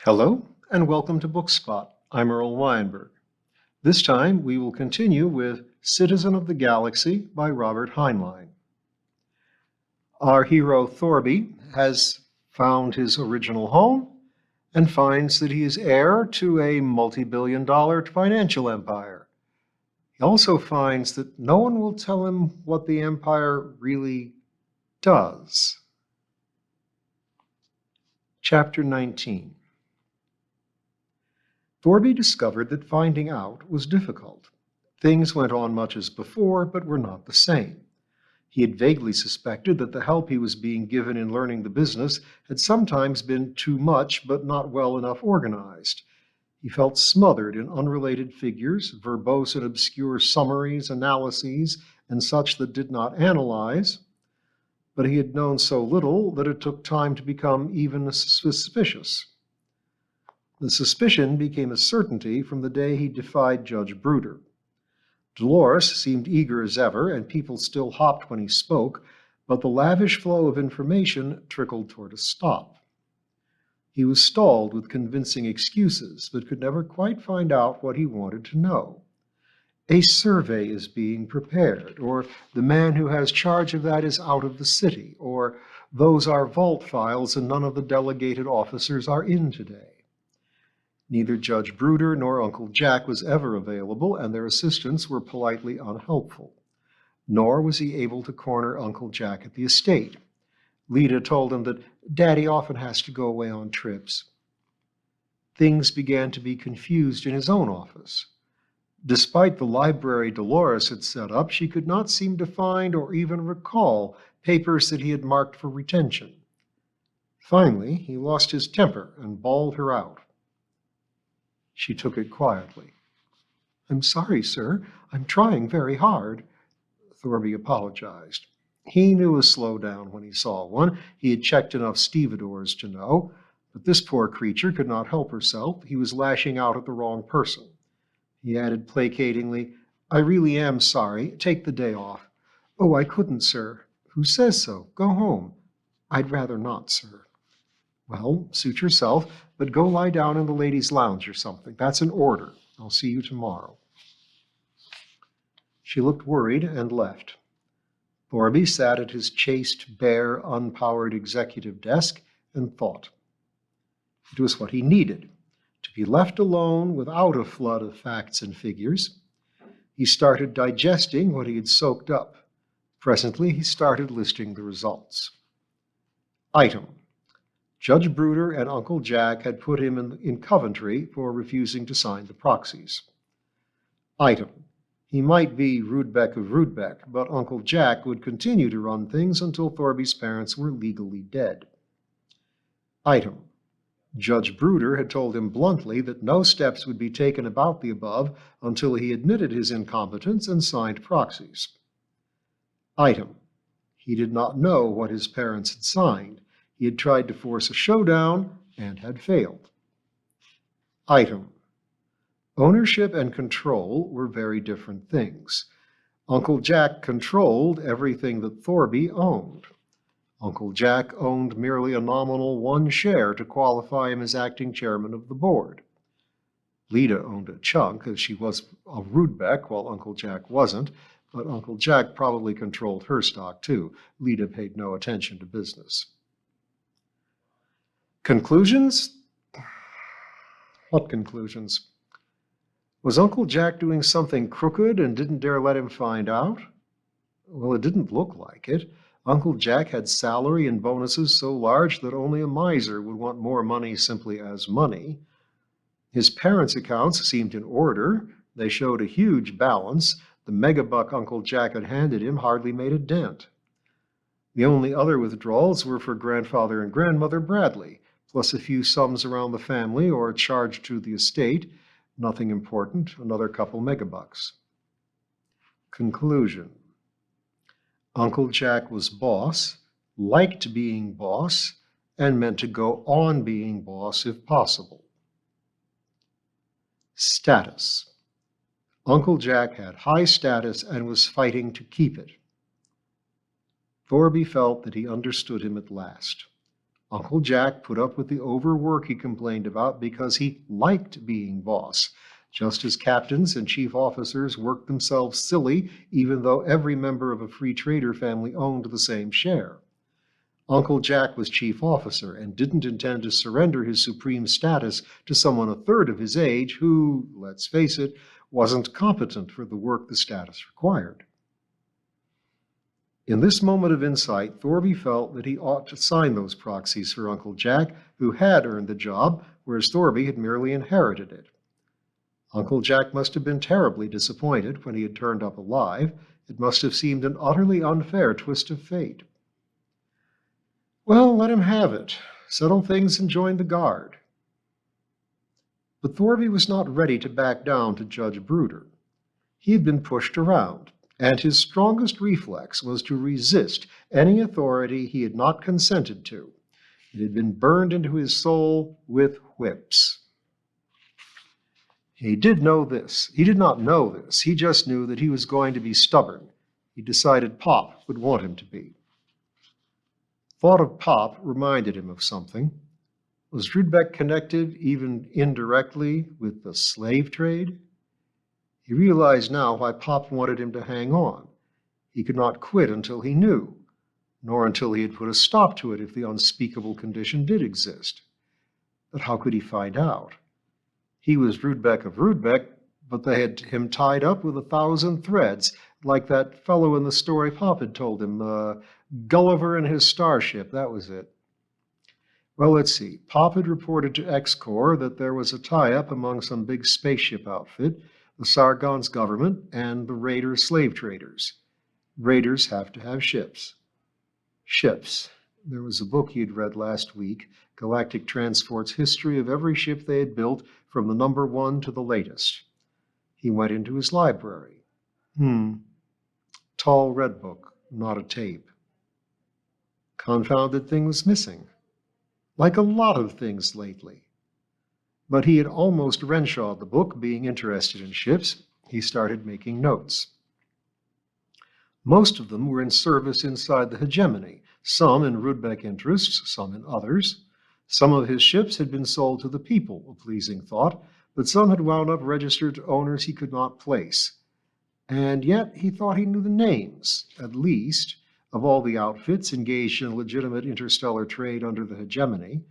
Hello and welcome to BookSpot. I'm Earl Weinberg. This time we will continue with Citizen of the Galaxy by Robert Heinlein. Our hero Thorby has found his original home and finds that he is heir to a multi-billion-dollar financial empire. He also finds that no one will tell him what the empire really does. Chapter 19. Thorby discovered that finding out was difficult. Things went on much as before, but were not the same. He had vaguely suspected that the help he was being given in learning the business had sometimes been too much, but not well enough organized. He felt smothered in unrelated figures, verbose and obscure summaries, analyses, and such that did not analyze. But he had known so little that it took time to become even suspicious. The suspicion became a certainty from the day he defied Judge Bruder. Dolores seemed eager as ever, and people still hopped when he spoke, but the lavish flow of information trickled toward a stop. He was stalled with convincing excuses, but could never quite find out what he wanted to know. A survey is being prepared, or the man who has charge of that is out of the city, or those are vault files and none of the delegated officers are in today. Neither Judge Bruder nor Uncle Jack was ever available, and their assistants were politely unhelpful. Nor was he able to corner Uncle Jack at the estate. Lida told him that Daddy often has to go away on trips. Things began to be confused in his own office. Despite the library Dolores had set up, she could not seem to find or even recall papers that he had marked for retention. Finally, he lost his temper and bawled her out. She took it quietly. "I'm sorry, sir. I'm trying very hard." Thorby apologized. He knew a slowdown when he saw one. He had checked enough stevedores to know. But this poor creature could not help herself. He was lashing out at the wrong person. He added placatingly, "I really am sorry. Take the day off." "Oh, I couldn't, sir." "Who says so? Go home." "I'd rather not, sir." "Well, suit yourself, but go lie down in the ladies' lounge or something. That's an order. I'll see you tomorrow." She looked worried and left. Thorby sat at his chaste, bare, unpowered executive desk and thought. It was what he needed, to be left alone without a flood of facts and figures. He started digesting what he had soaked up. Presently, he started listing the results. Item: Judge Bruder and Uncle Jack had put him in Coventry for refusing to sign the proxies. Item: He might be Rudbeck of Rudbeck, but Uncle Jack would continue to run things until Thorby's parents were legally dead. Item: Judge Bruder had told him bluntly that no steps would be taken about the above until he admitted his incompetence and signed proxies. Item: He did not know what his parents had signed. He had tried to force a showdown and had failed. Item: Ownership and control were very different things. Uncle Jack controlled everything that Thorby owned. Uncle Jack owned merely a nominal 1 share to qualify him as acting chairman of the board. Lida owned a chunk, as she was of Rudbeck, while Uncle Jack wasn't, but Uncle Jack probably controlled her stock too. Lida paid no attention to business. Conclusions? What conclusions? Was Uncle Jack doing something crooked and didn't dare let him find out? Well, it didn't look like it. Uncle Jack had salary and bonuses so large that only a miser would want more money simply as money. His parents' accounts seemed in order. They showed a huge balance. The megabuck Uncle Jack had handed him hardly made a dent. The only other withdrawals were for Grandfather and Grandmother Bradley, plus a few sums around the family or a charge to the estate. Nothing important, another couple megabucks. Conclusion: Uncle Jack was boss, liked being boss, and meant to go on being boss if possible. Status: Uncle Jack had high status and was fighting to keep it. Thorby felt that he understood him at last. Uncle Jack put up with the overwork he complained about because he liked being boss, just as captains and chief officers worked themselves silly even though every member of a free trader family owned the same share. Uncle Jack was chief officer and didn't intend to surrender his supreme status to someone a third of his age who, let's face it, wasn't competent for the work the status required. In this moment of insight, Thorby felt that he ought to sign those proxies for Uncle Jack, who had earned the job, whereas Thorby had merely inherited it. Uncle Jack must have been terribly disappointed when he had turned up alive. It must have seemed an utterly unfair twist of fate. Well, let him have it. Settle things and join the guard. But Thorby was not ready to back down to Judge Bruder. He had been pushed around, and his strongest reflex was to resist any authority he had not consented to. It had been burned into his soul with whips. He did know this. He did not know this. He just knew that he was going to be stubborn. He decided Pop would want him to be. Thought of Pop reminded him of something. Was Rudbeck connected, even indirectly, with the slave trade? He realized now why Pop wanted him to hang on. He could not quit until he knew, nor until he had put a stop to it if the unspeakable condition did exist. But how could he find out? He was Rudbeck of Rudbeck, but they had him tied up with 1,000 threads, like that fellow in the story Pop had told him, Gulliver and his starship, that was it. Well, let's see. Pop had reported to X-Corps that there was a tie-up among some big spaceship outfit, the Sargon's government, and the Raider slave traders. Raiders have to have ships. Ships. There was a book he had read last week, Galactic Transport's history of every ship they had built from the number 1 to the latest. He went into his library. Tall red book, not a tape. Confounded thing was missing. Like a lot of things lately. But he had almost Renshawed the book, being interested in ships. He started making notes. Most of them were in service inside the hegemony, some in Rudbeck interests, some in others. Some of his ships had been sold to the people, a pleasing thought, but some had wound up registered to owners he could not place. And yet he thought he knew the names, at least, of all the outfits engaged in legitimate interstellar trade under the hegemony,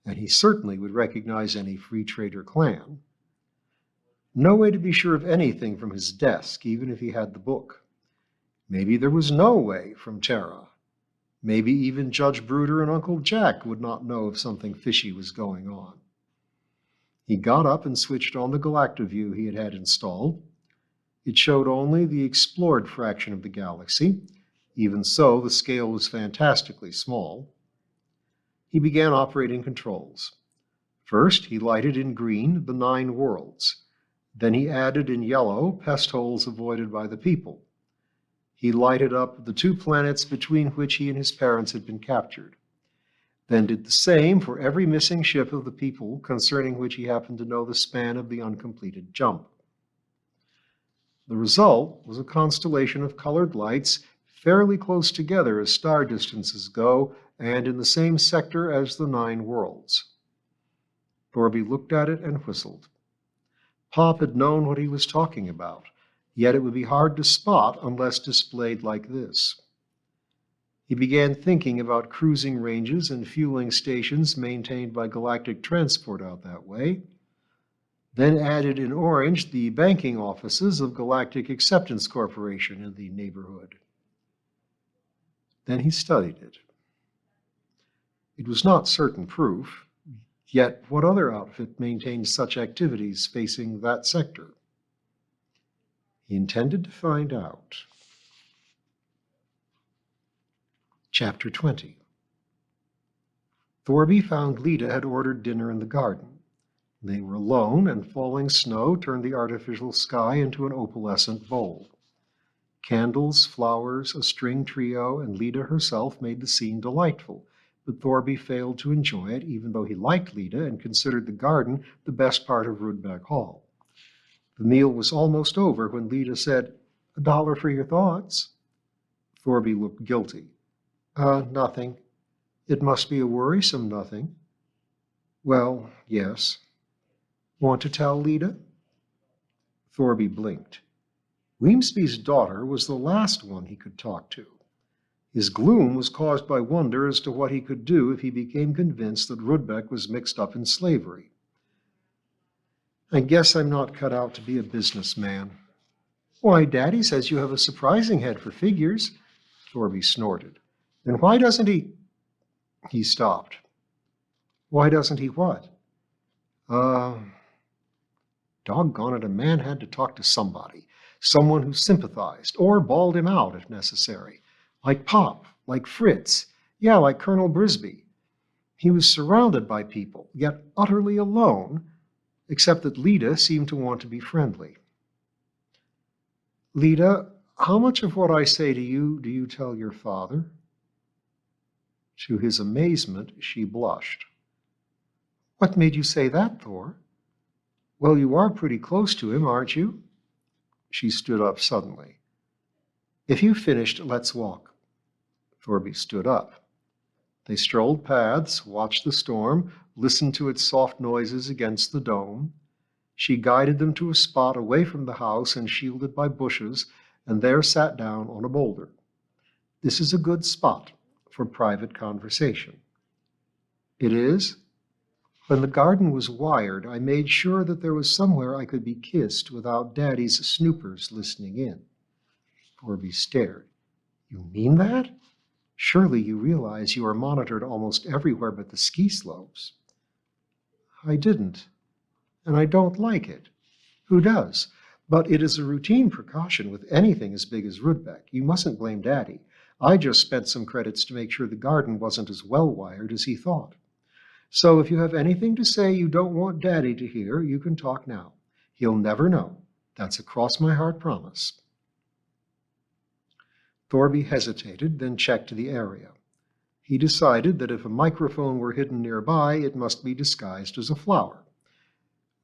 and he certainly would recognize any free trader clan. No way to be sure of anything from his desk, even if he had the book. Maybe there was no way from Terra. Maybe even Judge Bruder and Uncle Jack would not know if something fishy was going on. He got up and switched on the Galactiview he had had installed. It showed only the explored fraction of the galaxy. Even so, the scale was fantastically small. He began operating controls. First, he lighted in green the 9 worlds. Then he added in yellow pest holes avoided by the people. He lighted up the 2 planets between which he and his parents had been captured. Then did the same for every missing ship of the people concerning which he happened to know the span of the uncompleted jump. The result was a constellation of colored lights fairly close together as star distances go, and in the same sector as the 9 worlds. Thorby looked at it and whistled. Pop had known what he was talking about, yet it would be hard to spot unless displayed like this. He began thinking about cruising ranges and fueling stations maintained by Galactic Transport out that way, then added in orange the banking offices of Galactic Acceptance Corporation in the neighborhood. Then he studied it. It was not certain proof, yet what other outfit maintained such activities facing that sector? He intended to find out. Chapter 20. Thorby found Leda had ordered dinner in the garden. They were alone, and falling snow turned the artificial sky into an opalescent bowl. Candles, flowers, a string trio, and Leda herself made the scene delightful, but Thorby failed to enjoy it, even though he liked Leda and considered the garden the best part of Rudbeck Hall. The meal was almost over when Leda said, "$1 for your thoughts." Thorby looked guilty. Nothing. It must be a worrisome nothing. Well, yes. Want to tell Lida? Thorby blinked. Weemsby's daughter was the last one he could talk to. His gloom was caused by wonder as to what he could do if he became convinced that Rudbeck was mixed up in slavery. I guess I'm not cut out to be a businessman. Why, Daddy says you have a surprising head for figures, Thorby snorted. Then why doesn't he? He stopped. Why doesn't he what? Doggone it, a man had to talk to somebody, someone who sympathized, or bawled him out if necessary. Like Pop, like Fritz, yeah, like Colonel Brisby. He was surrounded by people, yet utterly alone, except that Lida seemed to want to be friendly. Lida, how much of what I say to you do you tell your father? To his amazement, she blushed. What made you say that, Thor? Well, you are pretty close to him, aren't you? She stood up suddenly. If you've finished, let's walk. Thorby stood up. They strolled paths, watched the storm, listened to its soft noises against the dome. She guided them to a spot away from the house and shielded by bushes, and there sat down on a boulder. This is a good spot for private conversation. It is? When the garden was wired, I made sure that there was somewhere I could be kissed without Daddy's snoopers listening in. Thorby stared. You mean that? Surely you realize you are monitored almost everywhere but the ski slopes. I didn't, and I don't like it. Who does? But it is a routine precaution with anything as big as Rudbeck. You mustn't blame Daddy. I just spent some credits to make sure the garden wasn't as well wired as he thought. So if you have anything to say you don't want Daddy to hear, you can talk now. He'll never know. That's a cross-my-heart promise. Thorby hesitated, then checked the area. He decided that if a microphone were hidden nearby, it must be disguised as a flower,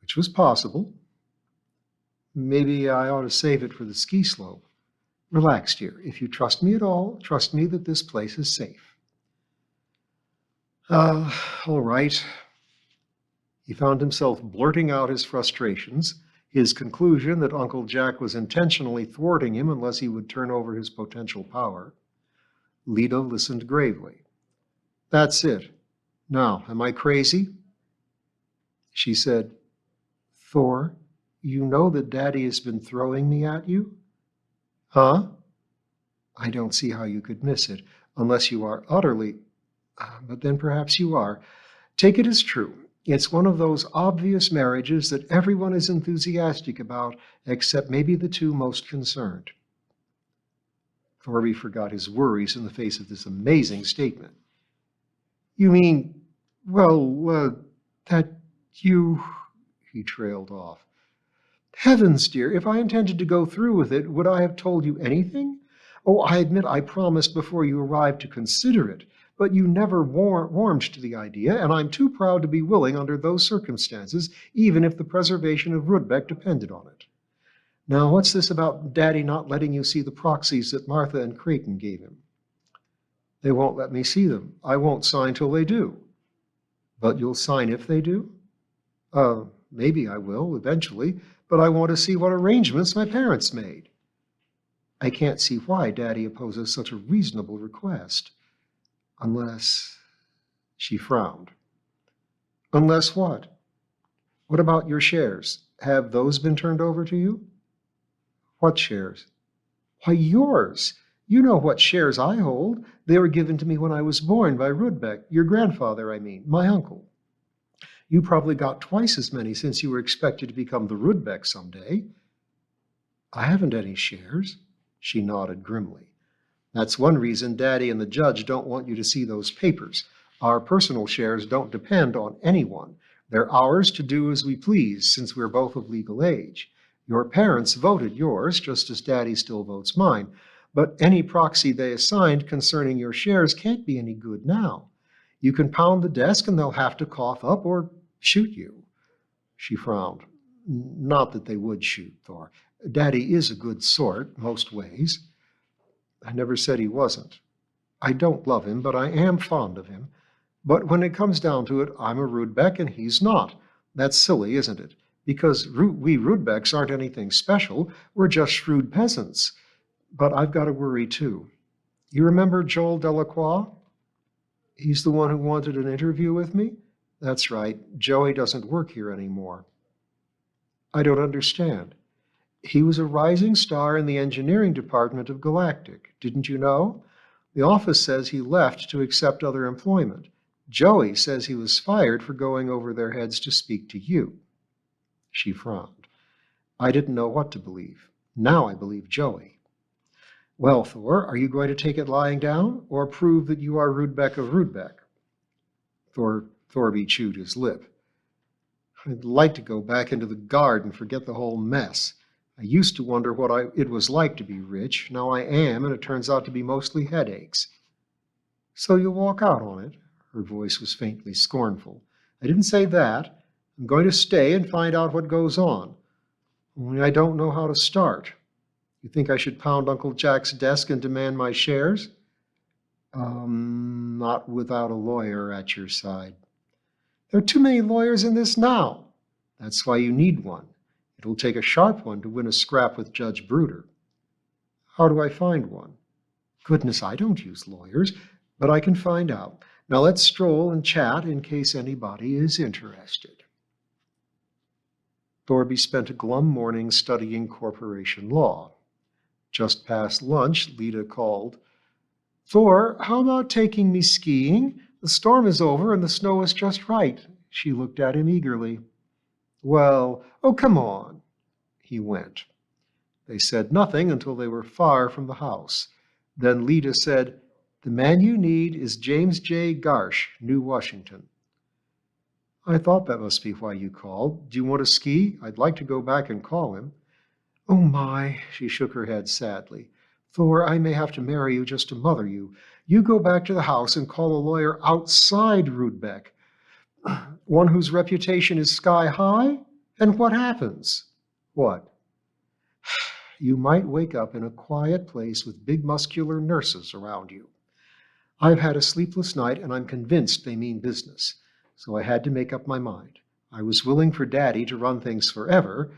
which was possible. Maybe I ought to save it for the ski slope. Relax, dear. If you trust me at all, trust me that this place is safe. All right. He found himself blurting out his frustrations, his conclusion that Uncle Jack was intentionally thwarting him unless he would turn over his potential power. Lida listened gravely. That's it. Now, am I crazy? She said, Thor, you know that Daddy has been throwing me at you? Huh? I don't see how you could miss it, unless you are utterly... But then perhaps you are. Take it as true. It's one of those obvious marriages that everyone is enthusiastic about, except maybe the two most concerned. Thorby forgot his worries in the face of this amazing statement. You mean, well, that you... He trailed off. Heavens, dear, if I intended to go through with it, would I have told you anything? Oh, I admit I promised before you arrived to consider it, but you never warmed to the idea, and I'm too proud to be willing under those circumstances, even if the preservation of Rudbeck depended on it. Now, what's this about Daddy not letting you see the proxies that Martha and Creighton gave him? They won't let me see them. I won't sign till they do. But you'll sign if they do? Maybe I will, eventually, but I want to see what arrangements my parents made. I can't see why Daddy opposes such a reasonable request. Unless... She frowned. Unless what? What about your shares? Have those been turned over to you? What shares? Why, yours. You know what shares I hold. They were given to me when I was born by Rudbeck, your grandfather, I mean, my uncle. You probably got twice as many since you were expected to become the Rudbeck someday. I haven't any shares. She nodded grimly. That's one reason Daddy and the judge don't want you to see those papers. Our personal shares don't depend on anyone. They're ours to do as we please, since we're both of legal age. Your parents voted yours, just as Daddy still votes mine. But any proxy they assigned concerning your shares can't be any good now. You can pound the desk and they'll have to cough up or shoot you. She frowned. Not that they would shoot, Thor. Daddy is a good sort, most ways. I never said he wasn't. I don't love him, but I am fond of him. But when it comes down to it, I'm a Rudbeck and he's not. That's silly, isn't it? Because we Rudbecks aren't anything special. We're just shrewd peasants. But I've got to worry too. You remember Joel Delacroix? He's the one who wanted an interview with me? That's right. Joey doesn't work here anymore. I don't understand. He was a rising star in the engineering department of Galactic. Didn't you know? The office says he left to accept other employment. Joey says he was fired for going over their heads to speak to you. She frowned. I didn't know what to believe. Now I believe Joey. Well, Thor, are you going to take it lying down, or prove that you are Rudbeck of Rudbeck? Thorby chewed his lip. I'd like to go back into the guard and forget the whole mess. I used to wonder what it was like to be rich. Now I am, and it turns out to be mostly headaches. So you'll walk out on it? Her voice was faintly scornful. I didn't say that. I'm going to stay and find out what goes on. Only I don't know how to start. You think I should pound Uncle Jack's desk and demand my shares? Not without a lawyer at your side. There are too many lawyers in this now. That's why you need one. It'll take a sharp one to win a scrap with Judge Bruder. How do I find one? Goodness, I don't use lawyers, but I can find out. Now let's stroll and chat in case anybody is interested. Thorby spent a glum morning studying corporation law. Just past lunch, Lita called, Thor, how about taking me skiing? The storm is over and the snow is just right. She looked at him eagerly. Well, oh, come on. He went. They said nothing until they were far from the house. Then Lita said, The man you need is James J. Garsh, New Washington. I thought that must be why you called. Do you want to ski? I'd like to go back and call him. Oh, my, she shook her head sadly. Thor, I may have to marry you just to mother you. You go back to the house and call a lawyer outside Rudbeck, one whose reputation is sky high, and what happens? What? You might wake up in a quiet place with big muscular nurses around you. I've had a sleepless night, and I'm convinced they mean business, so I had to make up my mind. I was willing for Daddy to run things forever,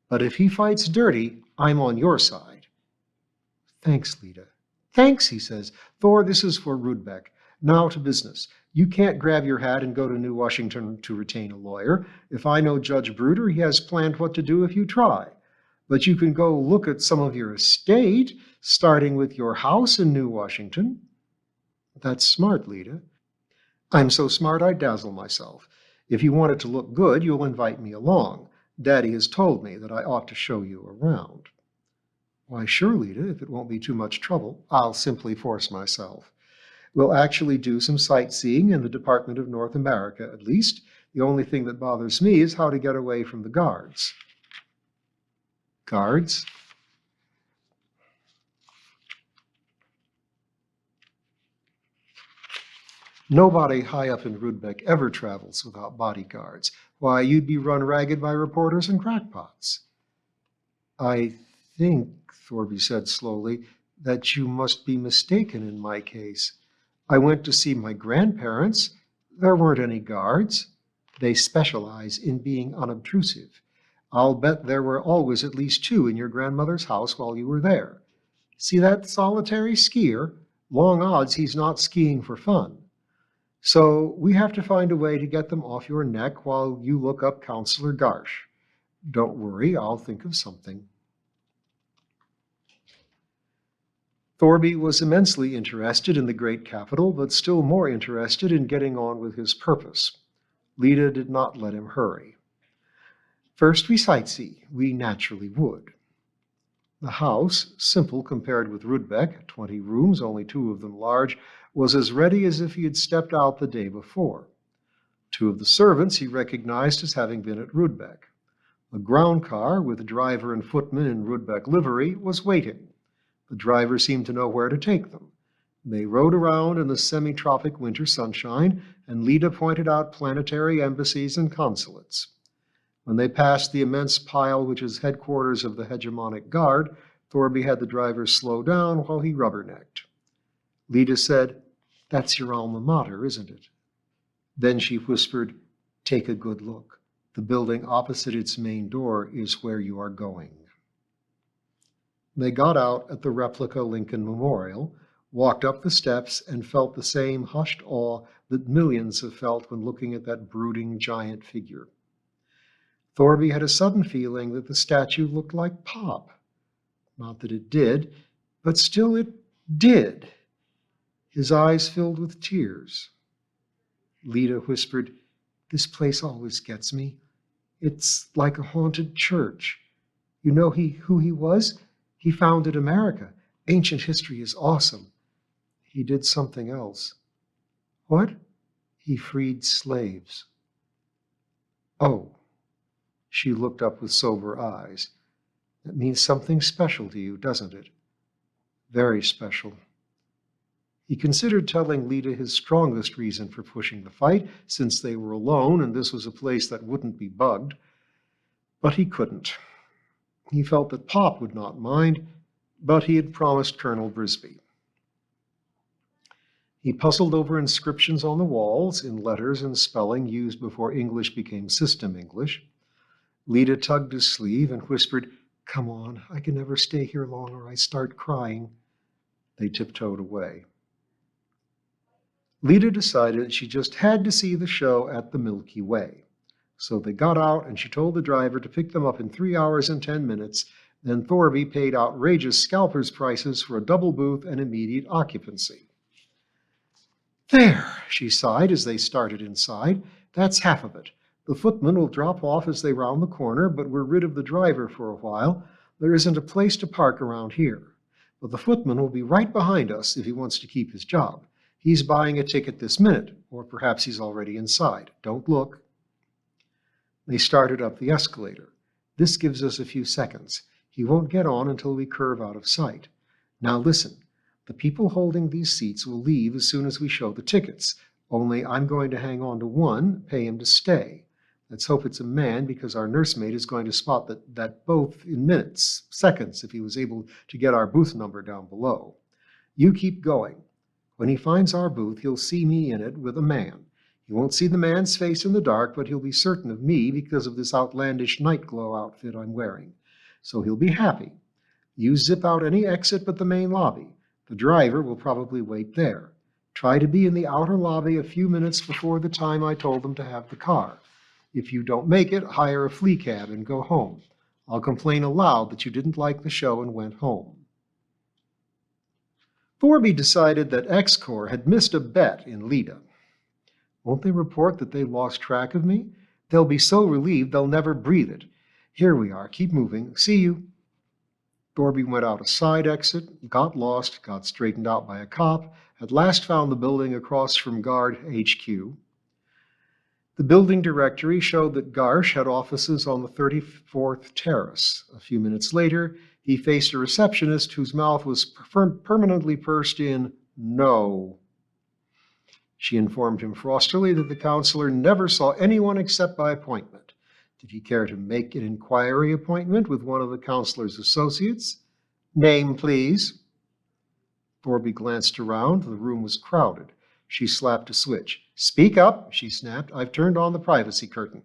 but if he fights dirty, I'm on your side. Thanks, Lita. Thanks, he says. Thor, this is for Rudbeck. Now to business. You can't grab your hat and go to New Washington to retain a lawyer. If I know Judge Bruder, he has planned what to do if you try. But you can go look at some of your estate, starting with your house in New Washington. That's smart, Lita. I'm so smart I dazzle myself. If you want it to look good, you'll invite me along. Daddy has told me that I ought to show you around. Why, sure, Lita, if it won't be too much trouble. I'll simply force myself. We'll actually do some sightseeing in the Department of North America, at least. The only thing that bothers me is how to get away from the guards. Guards? Nobody high up in Rudbeck ever travels without bodyguards. Why, you'd be run ragged by reporters and crackpots. I think, Thorby said slowly, that you must be mistaken in my case. I went to see my grandparents. There weren't any guards. They specialize in being unobtrusive. I'll bet there were always at least two in your grandmother's house while you were there. See that solitary skier? Long odds he's not skiing for fun. So we have to find a way to get them off your neck while you look up Counselor Garsh. Don't worry, I'll think of something. Thorby was immensely interested in the great capital, but still more interested in getting on with his purpose. Lita did not let him hurry. First we sightsee. We naturally would. The house, simple compared with Rudbeck, 20 rooms, only 2 of them large, was as ready as if he had stepped out the day before. 2 of the servants he recognized as having been at Rudbeck. A ground car with driver and footman in Rudbeck livery was waiting. The driver seemed to know where to take them. They rode around in the semi-tropic winter sunshine, and Lita pointed out planetary embassies and consulates. When they passed the immense pile which is headquarters of the hegemonic guard, Thorby had the driver slow down while he rubbernecked. Lida said, "That's your alma mater, isn't it?" Then she whispered, "Take a good look. The building opposite its main door is where you are going." They got out at the replica Lincoln Memorial, walked up the steps, and felt the same hushed awe that millions have felt when looking at that brooding giant figure. Thorby had a sudden feeling that the statue looked like Pop. Not that it did, but still it did. His eyes filled with tears. Lida whispered, "This place always gets me. It's like a haunted church. You know who he was? He founded America. Ancient history is awesome. He did something else." "What?" "He freed slaves." "Oh." She looked up with sober eyes. "That means something special to you, doesn't it?" "Very special." He considered telling Lida his strongest reason for pushing the fight, since they were alone and this was a place that wouldn't be bugged. But he couldn't. He felt that Pop would not mind, but he had promised Colonel Brisby. He puzzled over inscriptions on the walls in letters and spelling used before English became system English. Lida tugged his sleeve and whispered, "Come on, I can never stay here long or I start crying." They tiptoed away. Lida decided she just had to see the show at the Milky Way. So they got out and she told the driver to pick them up in 3 hours and 10 minutes. Then Thorby paid outrageous scalpers' prices for a double booth and immediate occupancy. "There," she sighed as they started inside. "That's half of it. The footman will drop off as they round the corner, but we're rid of the driver for a while. There isn't a place to park around here. But the footman will be right behind us if he wants to keep his job. He's buying a ticket this minute, or perhaps he's already inside. Don't look." They started up the escalator. "This gives us a few seconds. He won't get on until we curve out of sight. Now listen. The people holding these seats will leave as soon as we show the tickets. Only I'm going to hang on to one, pay him to stay. Let's hope it's a man, because our nursemaid is going to spot that both in minutes, seconds, if he was able to get our booth number down below. You keep going. When he finds our booth, he'll see me in it with a man. He won't see the man's face in the dark, but he'll be certain of me because of this outlandish night glow outfit I'm wearing. So he'll be happy. You zip out any exit but the main lobby. The driver will probably wait there. Try to be in the outer lobby a few minutes before the time I told them to have the car. If you don't make it, hire a flea cab and go home. I'll complain aloud that you didn't like the show and went home." Thorby decided that X-Corps had missed a bet in Lida. Won't they report that they lost track of me? They'll be so relieved they'll never breathe it. Here we are. Keep moving. See you. Thorby went out a side exit, got lost, got straightened out by a cop, at last found the building across from Guard HQ. The building directory showed that Garsh had offices on the 34th terrace. A few minutes later, he faced a receptionist whose mouth was permanently pursed in "No." She informed him frostily that the counselor never saw anyone except by appointment. Did he care to make an inquiry appointment with one of the counselor's associates? "Name, please." Thorby glanced around. The room was crowded. She slapped a switch. "Speak up," she snapped. "I've turned on the privacy curtain."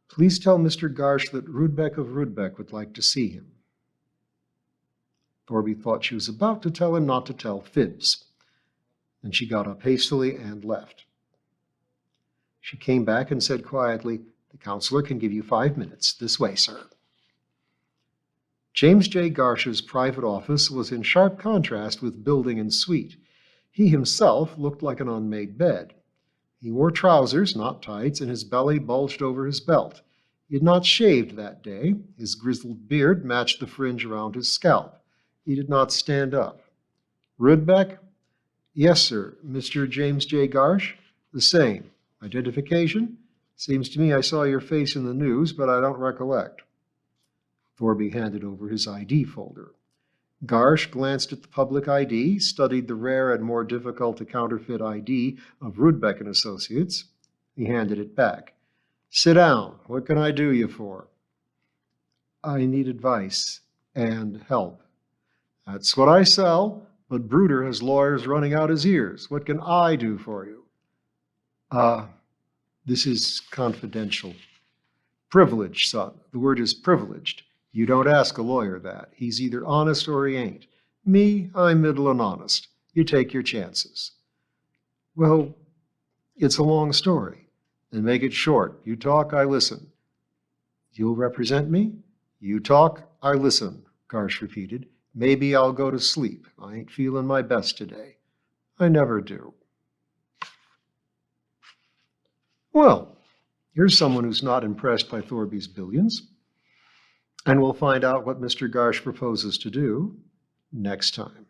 "Please tell Mr. Garsh that Rudbeck of Rudbeck would like to see him." Thorby thought she was about to tell him not to tell fibs. Then she got up hastily and left. She came back and said quietly, "The counselor can give you 5 minutes. This way, sir." James J. Garsh's private office was in sharp contrast with building and suite. He himself looked like an unmade bed. He wore trousers, not tights, and his belly bulged over his belt. He had not shaved that day. His grizzled beard matched the fringe around his scalp. He did not stand up. "Rudbeck?" "Yes, sir. Mr. James J. Garsh?" "The same. Identification?" "Seems to me I saw your face in the news, but I don't recollect." Thorby handed over his ID folder. Garsh glanced at the public ID, studied the rare and more difficult to counterfeit ID of Rudbeck and Associates. He handed it back. "Sit down. What can I do you for?" "I need advice and help." "That's what I sell. But Bruder has lawyers running out his ears. What can I do for you? Ah, this is confidential. Privileged, son. The word is privileged. You don't ask a lawyer that. He's either honest or he ain't. Me, I'm middle and honest. You take your chances. Well, it's a long story. And make it short. You talk, I listen. You'll represent me? You talk, I listen, Garsh repeated. Maybe I'll go to sleep. I ain't feeling my best today. I never do. Well, here's someone who's not impressed by Thorby's billions. And we'll find out what Mr. Garsh proposes to do next time.